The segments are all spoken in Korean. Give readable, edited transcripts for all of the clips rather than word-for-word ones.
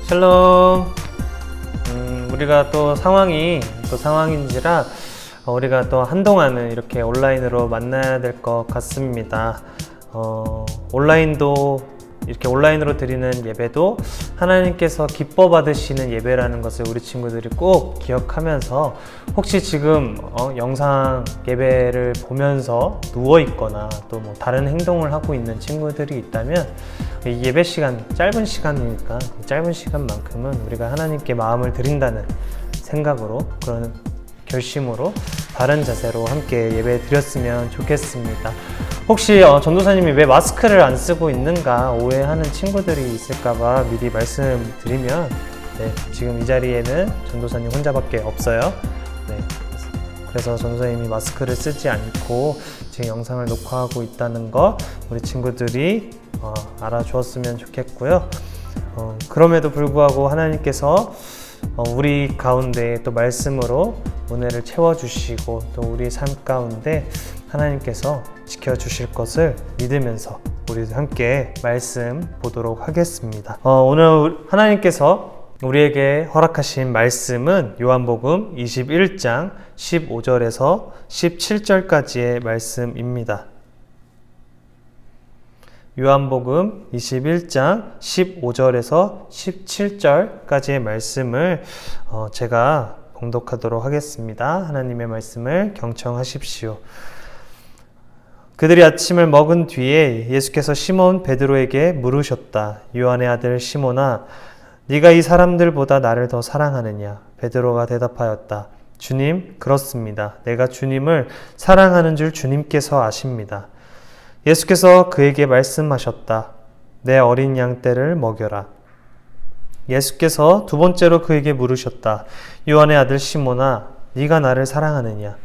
샬롬. 우리가 또 상황인지라 우리가 또 한동안은 이렇게 온라인으로 만나야 될 것 같습니다. 이렇게 온라인으로 드리는 예배도 하나님께서 기뻐 받으시는 예배라는 것을 우리 친구들이 꼭 기억하면서, 혹시 지금 영상 예배를 보면서 누워 있거나 또 뭐 다른 행동을 하고 있는 친구들이 있다면, 이 예배 시간 짧은 시간이니까 짧은 시간만큼은 우리가 하나님께 마음을 드린다는 생각으로, 그런 결심으로 바른 자세로 함께 예배 드렸으면 좋겠습니다. 혹시 전도사님이 왜 마스크를 안 쓰고 있는가 오해하는 친구들이 있을까봐 미리 말씀드리면, 지금 이 자리에는 전도사님 혼자밖에 없어요. 그래서 전도사님이 마스크를 쓰지 않고 지금 영상을 녹화하고 있다는 거 우리 친구들이 알아주었으면 좋겠고요. 그럼에도 불구하고 하나님께서 우리 가운데 또 말씀으로 은혜를 채워주시고, 또 우리 삶 가운데 하나님께서 지켜주실 것을 믿으면서 우리 함께 말씀 보도록 하겠습니다. 오늘 하나님께서 우리에게 허락하신 말씀은 요한복음 21장 15절에서 17절까지의 말씀입니다. 요한복음 21장 15절에서 17절까지의 말씀을 제가 봉독하도록 하겠습니다. 하나님의 말씀을 경청하십시오. 그들이 아침을 먹은 뒤에 예수께서 시몬 베드로에게 물으셨다. 요한의 아들 시몬아, 네가 이 사람들보다 나를 더 사랑하느냐? 베드로가 대답하였다. 주님, 그렇습니다. 내가 주님을 사랑하는 줄 주님께서 아십니다. 예수께서 그에게 말씀하셨다. 내 어린 양떼를 먹여라. 예수께서 두 번째로 그에게 물으셨다. 요한의 아들 시몬아, 네가 나를 사랑하느냐?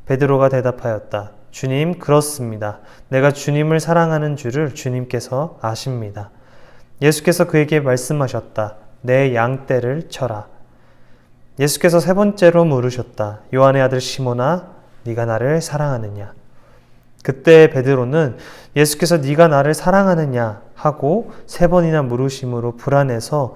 베드로가 대답하였다. 주님, 그렇습니다. 내가 주님을 사랑하는 줄을 주님께서 아십니다. 예수께서 그에게 말씀하셨다. 내 양떼를 쳐라. 예수께서 세 번째로 물으셨다. 요한의 아들 시몬아, 네가 나를 사랑하느냐? 그때 베드로는 예수께서 네가 나를 사랑하느냐 하고 세 번이나 물으심으로 불안해서,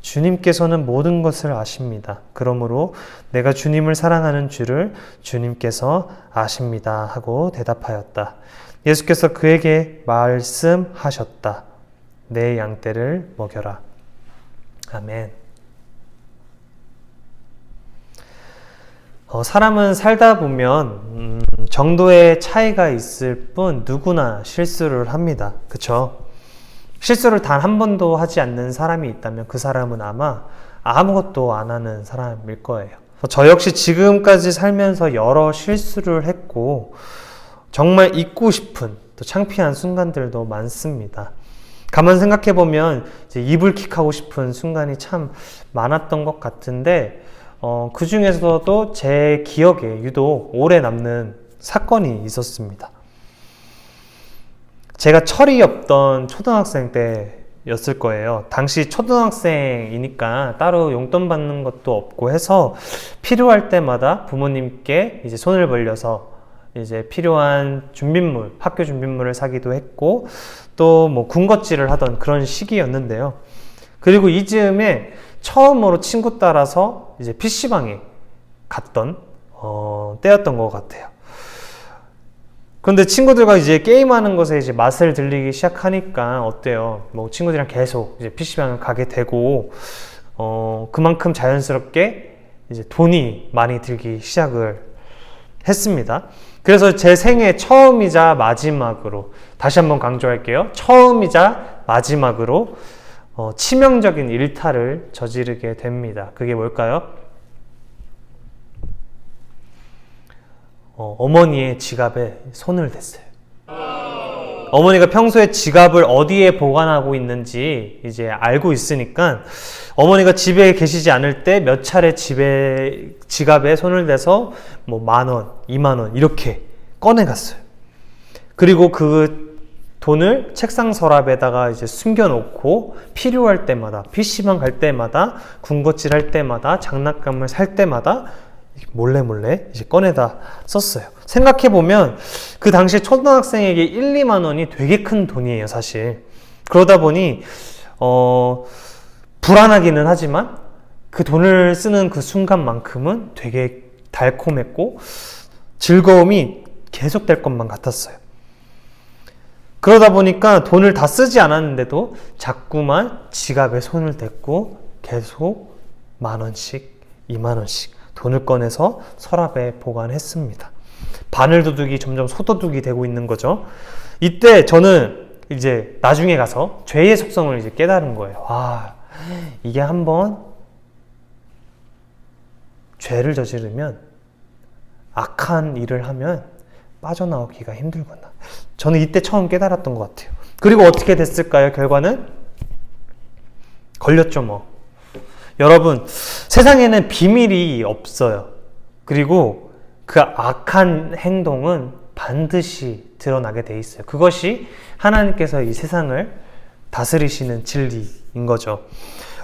주님께서는 모든 것을 아십니다. 그러므로 내가 주님을 사랑하는 줄을 주님께서 아십니다 하고 대답하였다. 예수께서 그에게 말씀하셨다. 내 양떼를 먹여라. 아멘. 사람은 살다 보면 정도의 차이가 있을 뿐 누구나 실수를 합니다. 그쵸? 실수를 단 한 번도 하지 않는 사람이 있다면 그 사람은 아마 아무것도 안 하는 사람일 거예요. 저 역시 지금까지 살면서 여러 실수를 했고, 정말 잊고 싶은 또 창피한 순간들도 많습니다. 가만 생각해보면 이제 이불킥하고 싶은 순간이 참 많았던 것 같은데, 그 중에서도 제 기억에 유독 오래 남는 사건이 있었습니다. 제가 철이 없던 초등학생 때였을 거예요. 당시 초등학생이니까 따로 용돈 받는 것도 없고 해서 필요할 때마다 부모님께 이제 손을 벌려서 이제 필요한 준비물, 학교 준비물을 사기도 했고, 또 뭐 군것질을 하던 그런 시기였는데요. 그리고 이 즈음에 처음으로 친구 따라서 이제 PC방에 갔던 때였던 것 같아요. 그런데 친구들과 이제 게임하는 것에 이제 맛을 들리기 시작하니까 어때요? 뭐 친구들이랑 계속 이제 PC방을 가게 되고, 그만큼 자연스럽게 이제 돈이 많이 들기 시작을 했습니다. 그래서 제 생애 처음이자 마지막으로, 다시 한번 강조할게요. 처음이자 마지막으로 치명적인 일탈을 저지르게 됩니다. 그게 뭘까요? 어머니의 지갑에 손을 댔어요. 어머니가 평소에 지갑을 어디에 보관하고 있는지 이제 알고 있으니까, 어머니가 집에 계시지 않을 때 몇 차례 지갑에 손을 대서 뭐 10,000원, 20,000원 이렇게 꺼내갔어요. 그리고 그 돈을 책상 서랍에다가 이제 숨겨놓고 필요할 때마다, PC방 갈 때마다, 군것질 할 때마다, 장난감을 살 때마다 몰래 이제 꺼내다 썼어요. 생각해보면 그 당시 초등학생에게 1, 2만 원이 되게 큰 돈이에요, 사실. 그러다 보니 불안하기는 하지만 그 돈을 쓰는 그 순간만큼은 되게 달콤했고 즐거움이 계속될 것만 같았어요. 그러다 보니까 돈을 다 쓰지 않았는데도 자꾸만 지갑에 손을 댔고 계속 10,000원씩, 20,000원씩 돈을 꺼내서 서랍에 보관했습니다. 바늘도둑이 점점 소도둑이 되고 있는 거죠. 이때 저는 이제 나중에 가서 죄의 속성을 이제 깨달은 거예요. 와, 이게 한번 죄를 저지르면, 악한 일을 하면 빠져나오기가 힘들구나. 저는 이때 처음 깨달았던 것 같아요. 그리고 어떻게 됐을까요? 결과는? 걸렸죠 뭐. 여러분, 세상에는 비밀이 없어요. 그리고 그 악한 행동은 반드시 드러나게 돼 있어요. 그것이 하나님께서 이 세상을 다스리시는 진리인 거죠.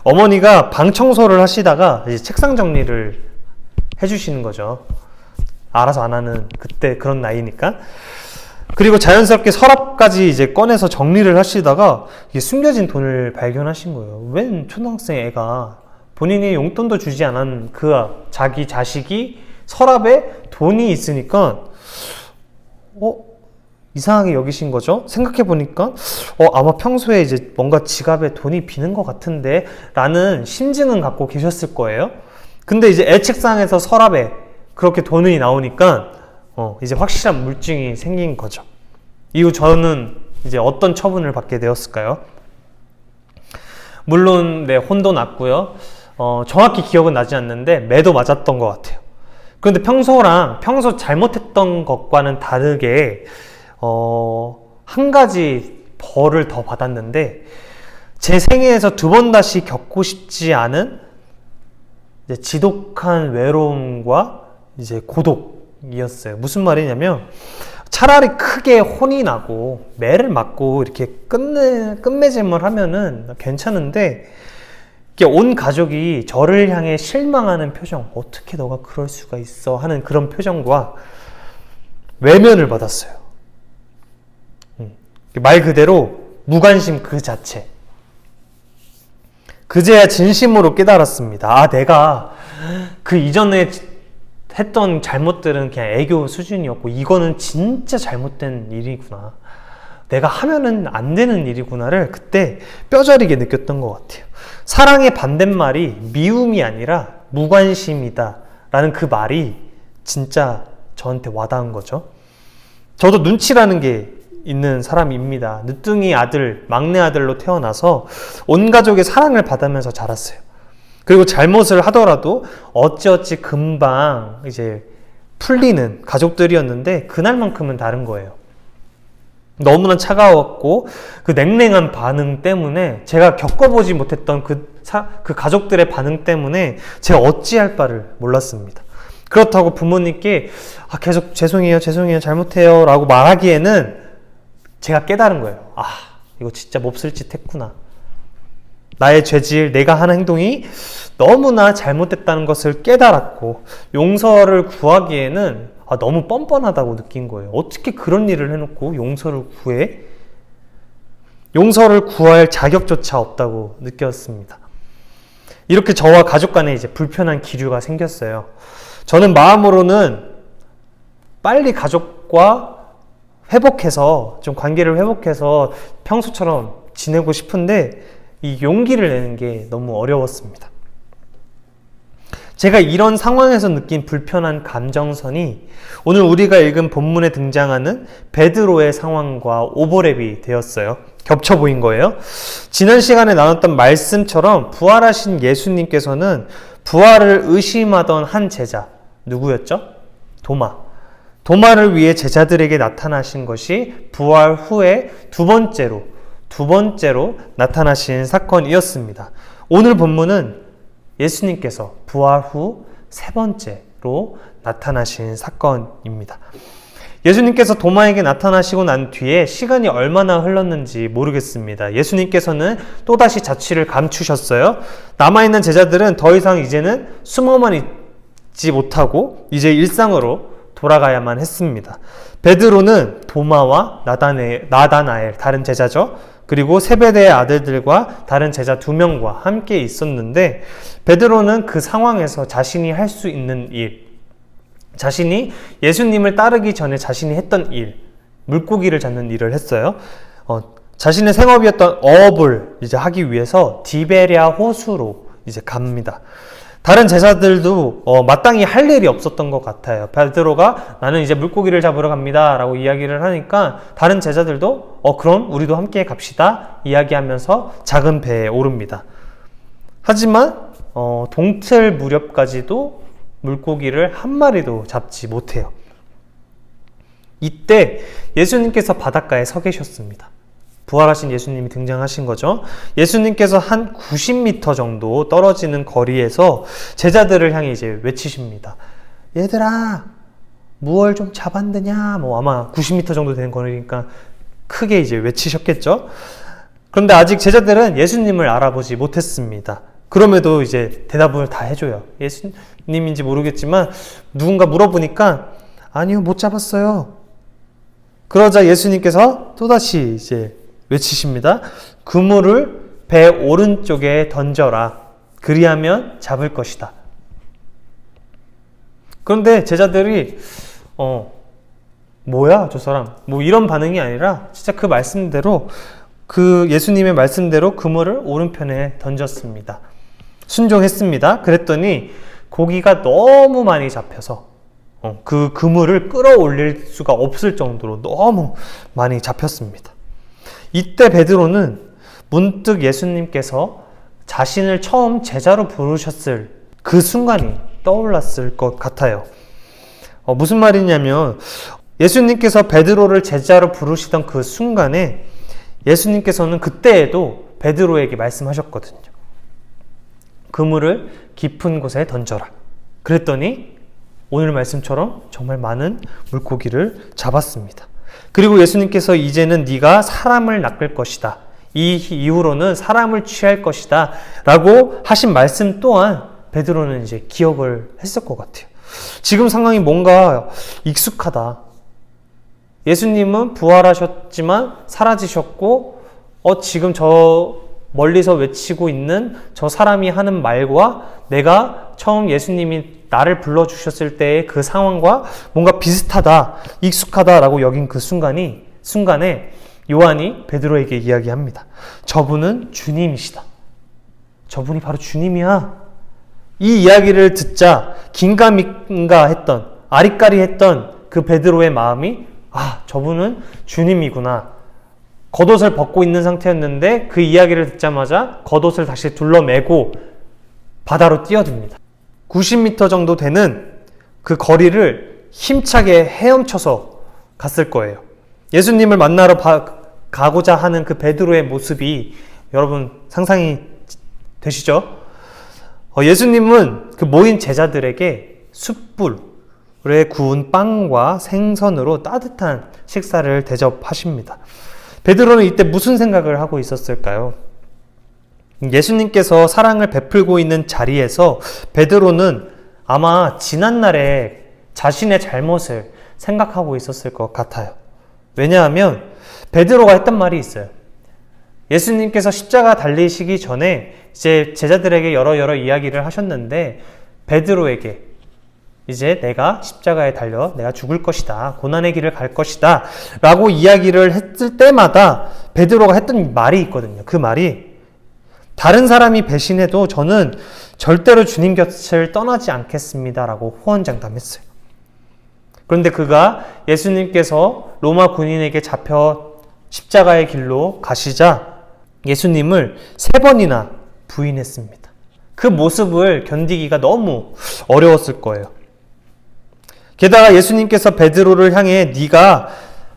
어머니가 방 청소를 하시다가 이제 책상 정리를 해주시는 거죠. 알아서 안 하는 그때 그런 나이니까. 그리고 자연스럽게 서랍까지 이제 꺼내서 정리를 하시다가 이게 숨겨진 돈을 발견하신 거예요. 웬 초등학생 애가 본인이 용돈도 주지 않은 그 자기 자식이 서랍에 돈이 있으니까 이상하게 여기신 거죠. 생각해 보니까 아마 평소에 이제 뭔가 지갑에 돈이 비는 것 같은데 라는 심증은 갖고 계셨을 거예요. 근데 이제 애 책상에서 서랍에 그렇게 돈이 나오니까 이제 확실한 물증이 생긴 거죠. 이후 저는 이제 어떤 처분을 받게 되었을까요? 물론 혼도 났고요. 정확히 기억은 나지 않는데 매도 맞았던 것 같아요. 그런데 평소 잘못했던 것과는 다르게 한 가지 벌을 더 받았는데, 제 생애에서 2번 다시 겪고 싶지 않은 이제 지독한 외로움과 이제 고독이었어요. 무슨 말이냐면, 차라리 크게 혼이 나고 매를 맞고 이렇게 끝맺음을 하면은 괜찮은데, 이게 온 가족이 저를 향해 실망하는 표정, 어떻게 너가 그럴 수가 있어 하는 그런 표정과 외면을 받았어요. 말 그대로 무관심 그 자체. 그제야 진심으로 깨달았습니다. 내가 그 이전에 했던 잘못들은 그냥 애교 수준이었고, 이거는 진짜 잘못된 일이구나. 내가 하면은 안 되는 일이구나를 그때 뼈저리게 느꼈던 것 같아요. 사랑의 반대말이 미움이 아니라 무관심이다 라는 그 말이 진짜 저한테 와닿은 거죠. 저도 눈치라는 게 있는 사람입니다. 늦둥이 아들, 막내 아들로 태어나서 온 가족의 사랑을 받으면서 자랐어요. 그리고 잘못을 하더라도 어찌어찌 금방 이제 풀리는 가족들이었는데, 그날만큼은 다른 거예요. 너무나 차가웠고 그 냉랭한 반응 때문에, 제가 겪어보지 못했던 그 가족들의 반응 때문에 제가 어찌할 바를 몰랐습니다. 그렇다고 부모님께 계속 죄송해요 잘못해요 라고 말하기에는 제가 깨달은 거예요. 이거 진짜 몹쓸 짓 했구나. 나의 죄질, 내가 하는 행동이 너무나 잘못됐다는 것을 깨달았고, 용서를 구하기에는 너무 뻔뻔하다고 느낀 거예요. 어떻게 그런 일을 해놓고 용서를 구해? 용서를 구할 자격조차 없다고 느꼈습니다. 이렇게 저와 가족 간에 이제 불편한 기류가 생겼어요. 저는 마음으로는 빨리 가족과 좀 관계를 회복해서 평소처럼 지내고 싶은데, 이 용기를 내는 게 너무 어려웠습니다. 제가 이런 상황에서 느낀 불편한 감정선이 오늘 우리가 읽은 본문에 등장하는 베드로의 상황과 오버랩이 되었어요. 겹쳐 보인 거예요. 지난 시간에 나눴던 말씀처럼 부활하신 예수님께서는 부활을 의심하던 한 제자, 누구였죠? 도마를 위해 제자들에게 나타나신 것이 부활 후에 두 번째로 나타나신 사건이었습니다. 오늘 본문은 예수님께서 부활 후 3번째로 나타나신 사건입니다. 예수님께서 도마에게 나타나시고 난 뒤에 시간이 얼마나 흘렀는지 모르겠습니다. 예수님께서는 또다시 자취를 감추셨어요. 남아있는 제자들은 더 이상 이제는 숨어만 있지 못하고 이제 일상으로 돌아가야만 했습니다. 베드로는 도마와 나다나엘, 다른 제자죠, 그리고 세베대의 아들들과 다른 제자 2명과 함께 있었는데 베드로는 그 상황에서 자신이 할 수 있는 일, 자신이 예수님을 따르기 전에 자신이 했던 일, 물고기를 잡는 일을 했어요. 자신의 생업이었던 어업을 이제 하기 위해서 디베랴 호수로 이제 갑니다. 다른 제자들도 마땅히 할 일이 없었던 것 같아요. 베드로가 나는 이제 물고기를 잡으러 갑니다 라고 이야기를 하니까 다른 제자들도 그럼 우리도 함께 갑시다 이야기하면서 작은 배에 오릅니다. 하지만 동틀 무렵까지도 물고기를 한 마리도 잡지 못해요. 이때 예수님께서 바닷가에 서 계셨습니다. 부활하신 예수님이 등장하신 거죠. 예수님께서 한 90m 정도 떨어지는 거리에서 제자들을 향해 이제 외치십니다. 얘들아, 무얼 좀 잡았느냐? 아마 90m 정도 되는 거리니까 크게 이제 외치셨겠죠. 그런데 아직 제자들은 예수님을 알아보지 못했습니다. 그럼에도 이제 대답을 다 해줘요. 예수님인지 모르겠지만 누군가 물어보니까 아니요, 못 잡았어요. 그러자 예수님께서 또다시 이제 외치십니다. 그물을 배 오른쪽에 던져라. 그리하면 잡을 것이다. 그런데 제자들이 뭐야 저 사람, 이런 반응이 아니라 진짜 그 말씀대로, 그 예수님의 말씀대로 그물을 오른편에 던졌습니다. 순종했습니다. 그랬더니 고기가 너무 많이 잡혀서 그 그물을 끌어올릴 수가 없을 정도로 너무 많이 잡혔습니다. 이때 베드로는 문득 예수님께서 자신을 처음 제자로 부르셨을 그 순간이 떠올랐을 것 같아요. 무슨 말이냐면 예수님께서 베드로를 제자로 부르시던 그 순간에 예수님께서는 그때에도 베드로에게 말씀하셨거든요. 그물을 깊은 곳에 던져라. 그랬더니 오늘 말씀처럼 정말 많은 물고기를 잡았습니다. 그리고 예수님께서 이제는 네가 사람을 낚을 것이다. 이 이후로는 사람을 취할 것이다. 라고 하신 말씀 또한 베드로는 이제 기억을 했을 것 같아요. 지금 상황이 뭔가 익숙하다. 예수님은 부활하셨지만 사라지셨고, 지금 저 멀리서 외치고 있는 저 사람이 하는 말과 내가 처음 예수님이 나를 불러주셨을 때의 그 상황과 뭔가 비슷하다, 익숙하다라고 여긴 그 순간에 요한이 베드로에게 이야기합니다. 저분은 주님이시다. 저분이 바로 주님이야. 이 이야기를 듣자 긴가민가 했던, 아리까리했던 그 베드로의 마음이 저분은 주님이구나. 겉옷을 벗고 있는 상태였는데 그 이야기를 듣자마자 겉옷을 다시 둘러매고 바다로 뛰어듭니다. 90m 정도 되는 그 거리를 힘차게 헤엄쳐서 갔을 거예요. 예수님을 만나러 가고자 하는 그 베드로의 모습이 여러분 상상이 되시죠? 예수님은 그 모인 제자들에게 숯불에 구운 빵과 생선으로 따뜻한 식사를 대접하십니다. 베드로는 이때 무슨 생각을 하고 있었을까요? 예수님께서 사랑을 베풀고 있는 자리에서 베드로는 아마 지난날에 자신의 잘못을 생각하고 있었을 것 같아요. 왜냐하면 베드로가 했던 말이 있어요. 예수님께서 십자가 달리시기 전에 이제 제자들에게 여러 이야기를 하셨는데 베드로에게 이제 내가 십자가에 달려 내가 죽을 것이다. 고난의 길을 갈 것이다. 라고 이야기를 했을 때마다 베드로가 했던 말이 있거든요. 그 말이 다른 사람이 배신해도 저는 절대로 주님 곁을 떠나지 않겠습니다. 라고 호언장담했어요. 그런데 그가 예수님께서 로마 군인에게 잡혀 십자가의 길로 가시자 예수님을 3번이나 부인했습니다. 그 모습을 견디기가 너무 어려웠을 거예요. 게다가 예수님께서 베드로를 향해 네가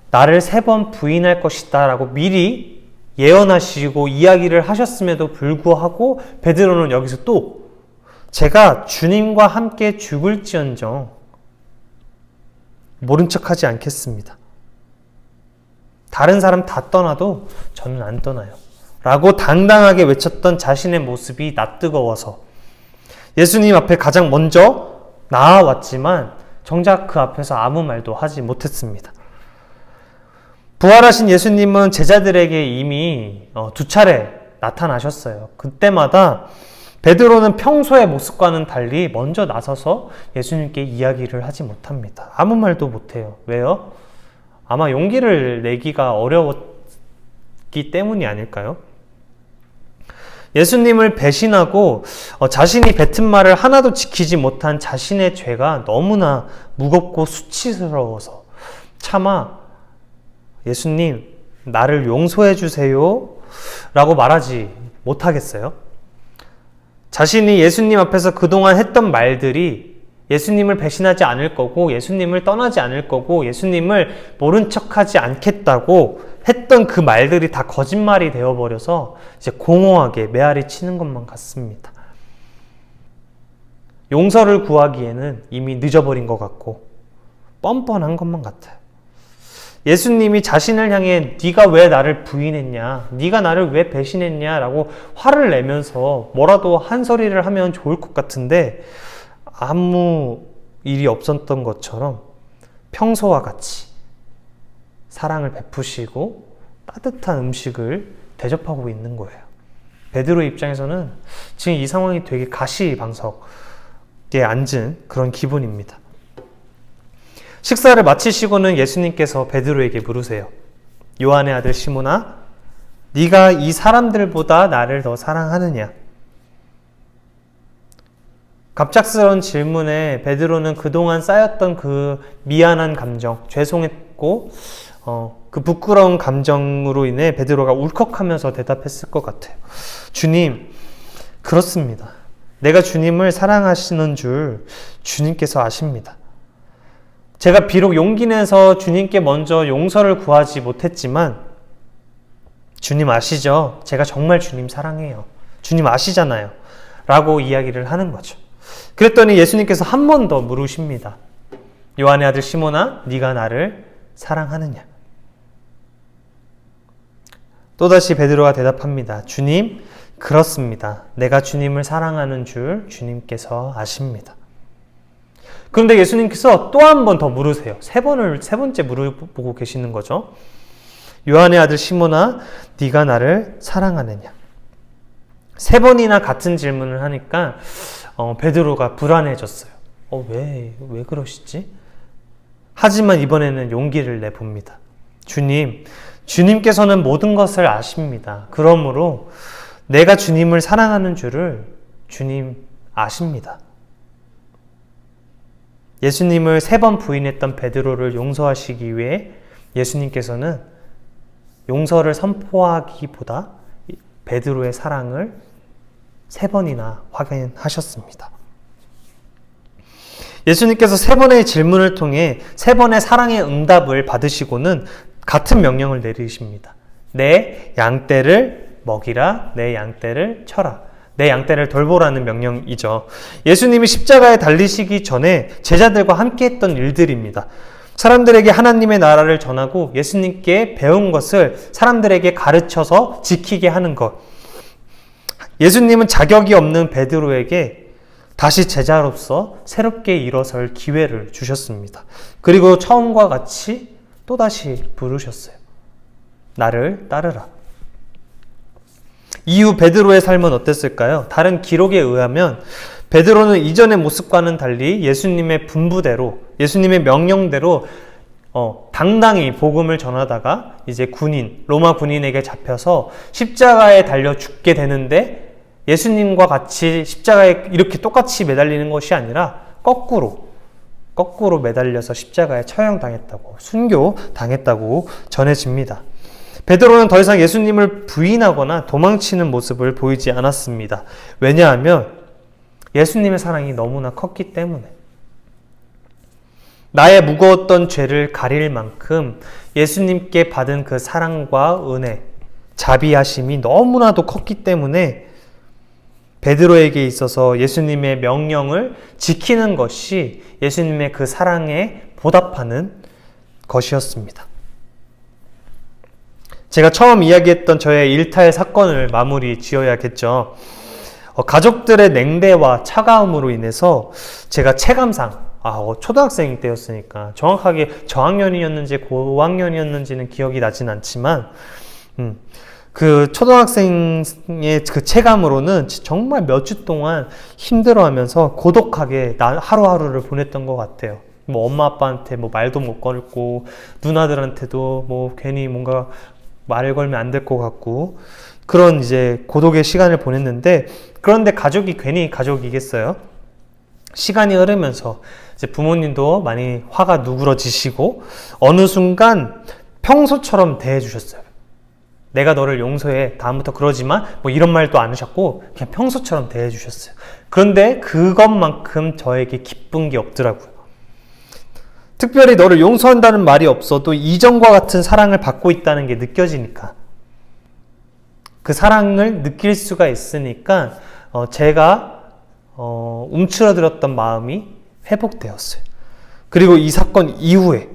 나를 3번 부인할 것이다 라고 미리 예언하시고 이야기를 하셨음에도 불구하고 베드로는 여기서 또 제가 주님과 함께 죽을지언정 모른 척하지 않겠습니다. 다른 사람 다 떠나도 저는 안 떠나요. 라고 당당하게 외쳤던 자신의 모습이 낯뜨거워서 예수님 앞에 가장 먼저 나아왔지만 정작 그 앞에서 아무 말도 하지 못했습니다. 부활하신 예수님은 제자들에게 이미 2차례 나타나셨어요. 그때마다 베드로는 평소의 모습과는 달리 먼저 나서서 예수님께 이야기를 하지 못합니다. 아무 말도 못해요. 왜요? 아마 용기를 내기가 어려웠기 때문이 아닐까요? 예수님을 배신하고 자신이 뱉은 말을 하나도 지키지 못한 자신의 죄가 너무나 무겁고 수치스러워서 차마 예수님, 나를 용서해 주세요 라고 말하지 못하겠어요? 자신이 예수님 앞에서 그동안 했던 말들이 예수님을 배신하지 않을 거고, 예수님을 떠나지 않을 거고, 예수님을 모른 척하지 않겠다고 했던 그 말들이 다 거짓말이 되어버려서 이제 공허하게 메아리 치는 것만 같습니다. 용서를 구하기에는 이미 늦어버린 것 같고 뻔뻔한 것만 같아요. 예수님이 자신을 향해 네가 왜 나를 부인했냐, 네가 나를 왜 배신했냐 라고 화를 내면서 뭐라도 한 소리를 하면 좋을 것 같은데 아무 일이 없었던 것처럼 평소와 같이 사랑을 베푸시고 따뜻한 음식을 대접하고 있는 거예요. 베드로의 입장에서는 지금 이 상황이 되게 가시방석에 앉은 그런 기분입니다. 식사를 마치시고는 예수님께서 베드로에게 물으세요. 요한의 아들 시몬아, 네가 이 사람들보다 나를 더 사랑하느냐? 갑작스러운 질문에 베드로는 그동안 쌓였던 그 미안한 감정, 죄송했고 그 부끄러운 감정으로 인해 베드로가 울컥하면서 대답했을 것 같아요. 주님, 그렇습니다. 내가 주님을 사랑하시는 줄 주님께서 아십니다. 제가 비록 용기 내서 주님께 먼저 용서를 구하지 못했지만 주님 아시죠? 제가 정말 주님 사랑해요. 주님 아시잖아요. 라고 이야기를 하는 거죠. 그랬더니 예수님께서 한 번 더 물으십니다. 요한의 아들 시몬아, 네가 나를 사랑하느냐? 또다시 베드로가 대답합니다. 주님, 그렇습니다. 내가 주님을 사랑하는 줄 주님께서 아십니다. 그런데 예수님께서 또 한 번 더 물으세요. 세 번째 물어보고 계시는 거죠. 요한의 아들 시몬아, 네가 나를 사랑하느냐? 3번이나 같은 질문을 하니까 베드로가 불안해졌어요. 왜 그러시지? 하지만 이번에는 용기를 내봅니다. 주님께서는 모든 것을 아십니다. 그러므로 내가 주님을 사랑하는 줄을 주님 아십니다. 예수님을 3번 부인했던 베드로를 용서하시기 위해 예수님께서는 용서를 선포하기보다 베드로의 사랑을 3번이나 확인하셨습니다. 예수님께서 3번의 질문을 통해 3번의 사랑의 응답을 받으시고는 같은 명령을 내리십니다. 내 양떼를 먹이라, 내 양떼를 쳐라. 내 양떼를 돌보라는 명령이죠. 예수님이 십자가에 달리시기 전에 제자들과 함께 했던 일들입니다. 사람들에게 하나님의 나라를 전하고 예수님께 배운 것을 사람들에게 가르쳐서 지키게 하는 것. 예수님은 자격이 없는 베드로에게 다시 제자로서 새롭게 일어설 기회를 주셨습니다. 그리고 처음과 같이 또다시 부르셨어요. 나를 따르라. 이후 베드로의 삶은 어땠을까요? 다른 기록에 의하면 베드로는 이전의 모습과는 달리 예수님의 분부대로, 예수님의 명령대로 당당히 복음을 전하다가 이제 로마 군인에게 잡혀서 십자가에 달려 죽게 되는데 예수님과 같이 십자가에 이렇게 똑같이 매달리는 것이 아니라 거꾸로 매달려서 십자가에 처형당했다고, 순교당했다고 전해집니다. 베드로는 더 이상 예수님을 부인하거나 도망치는 모습을 보이지 않았습니다. 왜냐하면 예수님의 사랑이 너무나 컸기 때문에. 나의 무거웠던 죄를 가릴 만큼 예수님께 받은 그 사랑과 은혜, 자비하심이 너무나도 컸기 때문에 베드로에게 있어서 예수님의 명령을 지키는 것이 예수님의 그 사랑에 보답하는 것이었습니다. 제가 처음 이야기했던 저의 일탈 사건을 마무리 지어야겠죠. 가족들의 냉대와 차가움으로 인해서 제가 체감상 초등학생 때였으니까 정확하게 저학년이었는지 고학년이었는지는 기억이 나진 않지만 그 초등학생의 그 체감으로는 정말 몇 주 동안 힘들어하면서 고독하게 하루하루를 보냈던 것 같아요. 뭐 엄마 아빠한테 뭐 말도 못 걸고 누나들한테도 뭐 괜히 뭔가 말을 걸면 안 될 것 같고 그런 이제 고독의 시간을 보냈는데, 그런데 가족이 괜히 가족이겠어요? 시간이 흐르면서 이제 부모님도 많이 화가 누그러지시고 어느 순간 평소처럼 대해주셨어요. 내가 너를 용서해, 다음부터 그러지 마, 뭐 이런 말도 안 하셨고 그냥 평소처럼 대해주셨어요. 그런데 그것만큼 저에게 기쁜 게 없더라고요. 특별히 너를 용서한다는 말이 없어도 이전과 같은 사랑을 받고 있다는 게 느껴지니까, 그 사랑을 느낄 수가 있으니까 제가 움츠러들었던 마음이 회복되었어요. 그리고 이 사건 이후에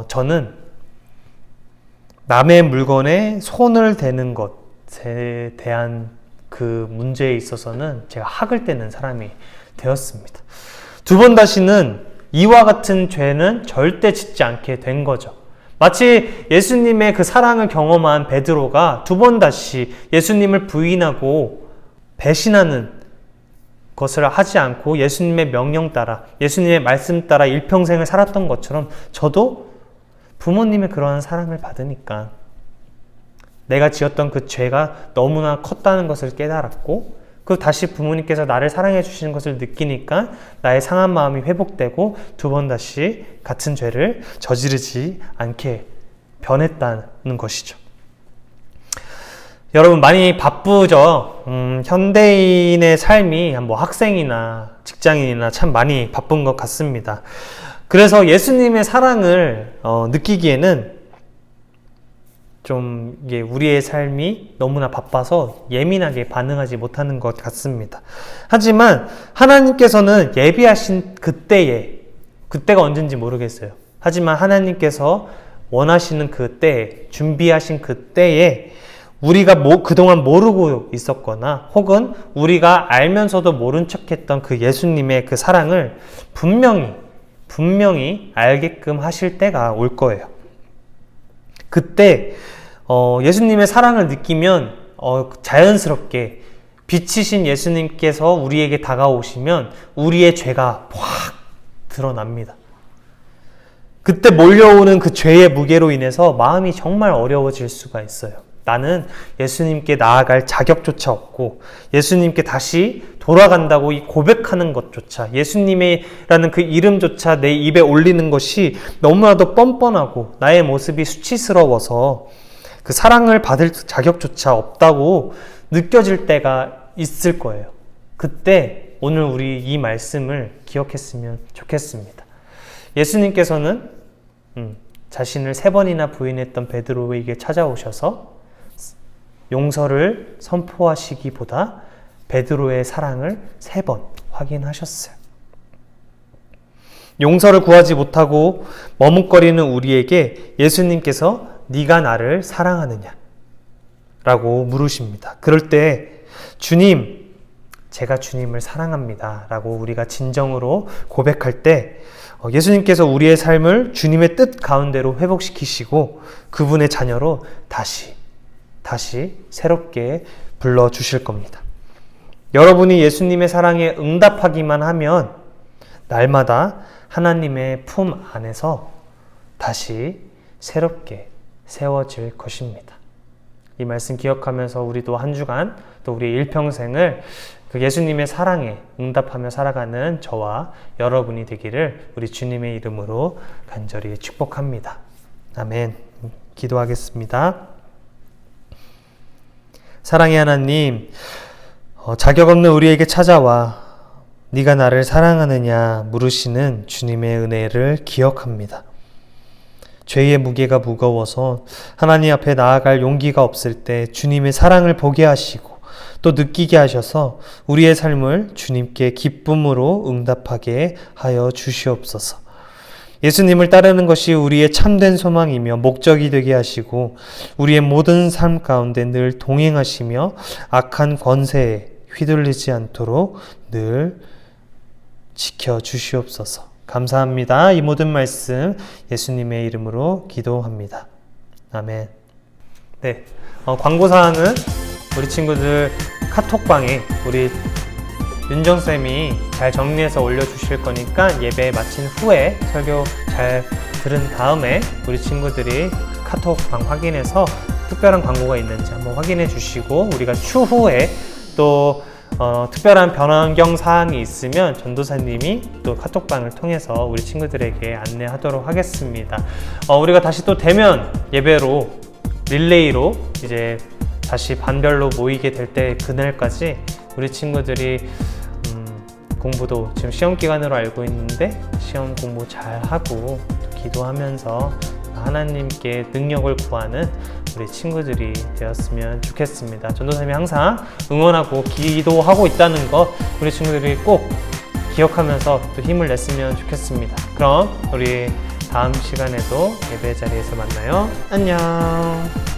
저는 남의 물건에 손을 대는 것에 대한 그 문제에 있어서는 제가 학을 떼는 사람이 되었습니다. 두 번 다시는 이와 같은 죄는 절대 짓지 않게 된 거죠. 마치 예수님의 그 사랑을 경험한 베드로가 두 번 다시 예수님을 부인하고 배신하는 것을 하지 않고 예수님의 명령 따라, 예수님의 말씀 따라 일평생을 살았던 것처럼 저도 부모님의 그러한 사랑을 받으니까 내가 지었던 그 죄가 너무나 컸다는 것을 깨달았고, 그 다시 부모님께서 나를 사랑해 주시는 것을 느끼니까 나의 상한 마음이 회복되고 두 번 다시 같은 죄를 저지르지 않게 변했다는 것이죠. 여러분 많이 바쁘죠? 현대인의 삶이 뭐 학생이나 직장인이나 참 많이 바쁜 것 같습니다. 그래서 예수님의 사랑을 느끼기에는 좀 이게 우리의 삶이 너무나 바빠서 예민하게 반응하지 못하는 것 같습니다. 하지만 하나님께서는 예비하신 그때가 언젠지 모르겠어요. 하지만 하나님께서 원하시는 그때에, 준비하신 그때에 우리가 그동안 모르고 있었거나 혹은 우리가 알면서도 모른 척했던 그 예수님의 그 사랑을 분명히 알게끔 하실 때가 올 거예요. 그때 예수님의 사랑을 느끼면 자연스럽게 빛이신 예수님께서 우리에게 다가오시면 우리의 죄가 확 드러납니다. 그때 몰려오는 그 죄의 무게로 인해서 마음이 정말 어려워질 수가 있어요. 나는 예수님께 나아갈 자격조차 없고 예수님께 다시 돌아간다고 이 고백하는 것조차, 예수님이라는 그 이름조차 내 입에 올리는 것이 너무나도 뻔뻔하고 나의 모습이 수치스러워서 그 사랑을 받을 자격조차 없다고 느껴질 때가 있을 거예요. 그때 오늘 우리 이 말씀을 기억했으면 좋겠습니다. 예수님께서는 자신을 3번이나 부인했던 베드로에게 찾아오셔서 용서를 선포하시기보다 베드로의 사랑을 3번 확인하셨어요. 용서를 구하지 못하고 머뭇거리는 우리에게 예수님께서 네가 나를 사랑하느냐? 라고 물으십니다. 그럴 때 주님, 제가 주님을 사랑합니다. 라고 우리가 진정으로 고백할 때 예수님께서 우리의 삶을 주님의 뜻 가운데로 회복시키시고 그분의 자녀로 다시 새롭게 불러주실 겁니다. 여러분이 예수님의 사랑에 응답하기만 하면 날마다 하나님의 품 안에서 다시 새롭게 세워질 것입니다. 이 말씀 기억하면서 우리도 한 주간 또 우리의 일평생을 그 예수님의 사랑에 응답하며 살아가는 저와 여러분이 되기를 우리 주님의 이름으로 간절히 축복합니다. 아멘. 기도하겠습니다. 사랑의 하나님, 자격 없는 우리에게 찾아와 네가 나를 사랑하느냐 물으시는 주님의 은혜를 기억합니다. 죄의 무게가 무거워서 하나님 앞에 나아갈 용기가 없을 때 주님의 사랑을 보게 하시고 또 느끼게 하셔서 우리의 삶을 주님께 기쁨으로 응답하게 하여 주시옵소서. 예수님을 따르는 것이 우리의 참된 소망이며 목적이 되게 하시고 우리의 모든 삶 가운데 늘 동행하시며 악한 권세에 휘둘리지 않도록 늘 지켜주시옵소서. 감사합니다. 이 모든 말씀 예수님의 이름으로 기도합니다. 아멘. 네, 광고사항은 우리 친구들 카톡방에 우리 윤정쌤이 잘 정리해서 올려주실 거니까 예배 마친 후에 설교 잘 들은 다음에 우리 친구들이 카톡방 확인해서 특별한 광고가 있는지 한번 확인해 주시고, 우리가 추후에 또 특별한 변경 사항이 있으면 전도사님이 또 카톡방을 통해서 우리 친구들에게 안내하도록 하겠습니다. 우리가 다시 또 대면 예배로 릴레이로 이제 다시 반별로 모이게 될 때 그날까지 우리 친구들이 공부도 지금 시험 기간으로 알고 있는데 시험 공부 잘 하고 기도하면서 하나님께 능력을 구하는 우리 친구들이 되었으면 좋겠습니다. 전도사님이 항상 응원하고 기도하고 있다는 것 우리 친구들이 꼭 기억하면서 또 힘을 냈으면 좋겠습니다. 그럼 우리 다음 시간에도 예배 자리에서 만나요. 안녕.